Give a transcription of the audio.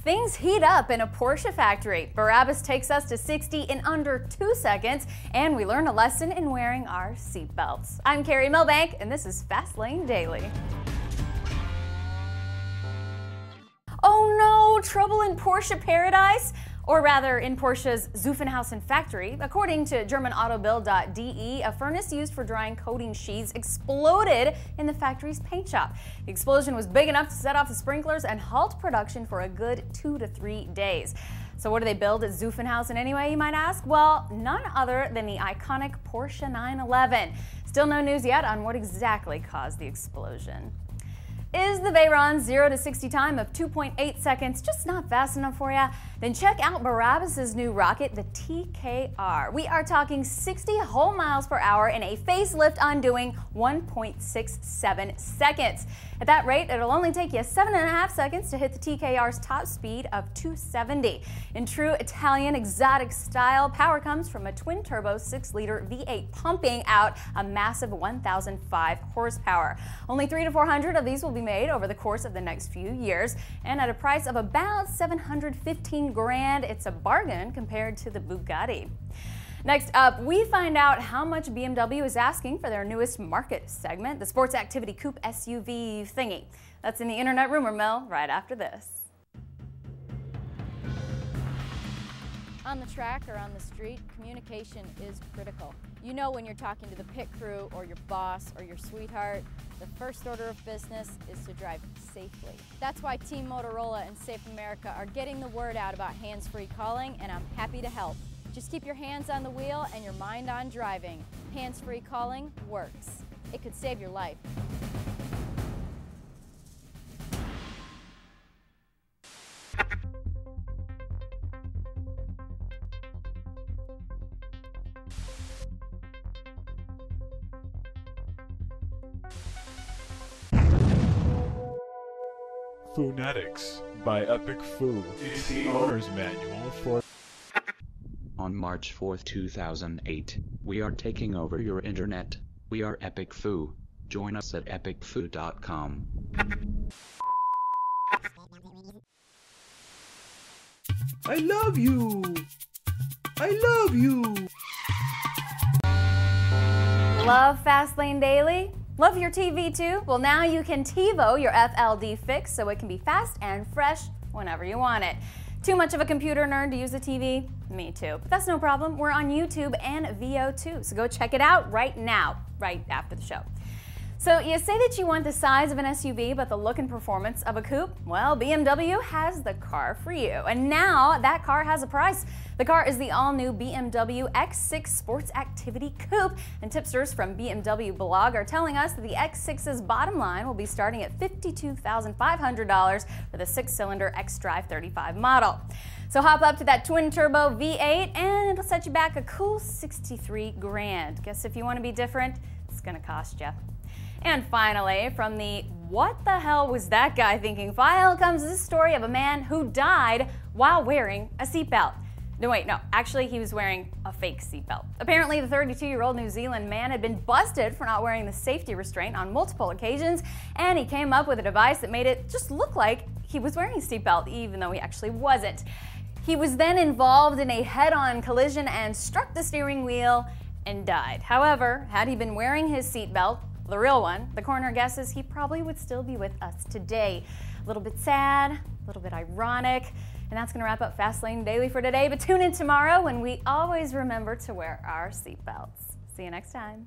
Things heat up in a Porsche factory. Barabus takes us to 60 in under 2 seconds, and we learn a lesson in wearing our seatbelts. I'm Carrie Milbank, and this is Fast Lane Daily. Oh no, trouble in Porsche paradise? Or rather, in Porsche's Zuffenhausen factory. According to GermanAutobild.de, a furnace used for drying coating sheets exploded in the factory's paint shop. The explosion was big enough to set off the sprinklers and halt production for a good 2 to 3 days. So what do they build at Zuffenhausen anyway, you might ask? Well, none other than the iconic Porsche 911. Still no news yet on what exactly caused the explosion. Is the Veyron's 0 to 60 time of 2.8 seconds just not fast enough for you? Then check out Barabus' new rocket, the TKR. We are talking 60 whole miles per hour in a facelift undoing 1.67 seconds. At that rate, it'll only take you 7.5 seconds to hit the TKR's top speed of 270. In true Italian exotic style, power comes from a twin-turbo 6-liter V8 pumping out a massive 1,005 horsepower. Only 300 to 400 of these will be made over the course of the next few years, and at a price of about $715 grand, it's a bargain compared to the Bugatti. Next up, we find out how much BMW is asking for their newest market segment, the sports activity coupe SUV thingy. That's in the Internet Rumor Mill right after this. On the track or on the street, communication is critical. You know when you're talking to the pit crew or your boss or your sweetheart, the first order of business is to drive safely. That's why Team Motorola and Safe America are getting the word out about hands-free calling, and I'm happy to help. Just keep your hands on the wheel and your mind on driving. Hands-free calling works. It could save your life. Phonetics by Epic Foo is the owner's manual for. On March 4, 2008, we are taking over your internet. We are Epic Foo. Join us at epicfoo.com. I love you! I love you! Love Fast Lane Daily? Love your TV too? Well, now you can TiVo your FLD fix so it can be fast and fresh whenever you want it. Too much of a computer nerd to use a TV? Me too, but that's no problem. We're on YouTube and VO too, so go check it out right now, right after the show. So you say that you want the size of an SUV but the look and performance of a coupe? Well, BMW has the car for you. And now that car has a price. The car is the all-new BMW X6 Sports Activity Coupe, and tipsters from BMW Blog are telling us that the X6's bottom line will be starting at $52,500 for the 6-cylinder xDrive 35 model. So hop up to that twin-turbo V8 and it'll set you back a cool 63 grand. Guess if you want to be different, it's gonna cost you. And finally, from the "what the hell was that guy thinking" file comes this story of a man who died while wearing a seatbelt. No, wait, no, actually he was wearing a fake seatbelt. Apparently the 32-year-old New Zealand man had been busted for not wearing the safety restraint on multiple occasions, and he came up with a device that made it just look like he was wearing a seatbelt, even though he actually wasn't. He was then involved in a head-on collision and struck the steering wheel and died. However, had he been wearing his seatbelt, the real one, the coroner guesses he probably would still be with us today. A little bit sad, a little bit ironic, and that's going to wrap up Fast Lane Daily for today. But tune in tomorrow when we always remember to wear our seatbelts. See you next time.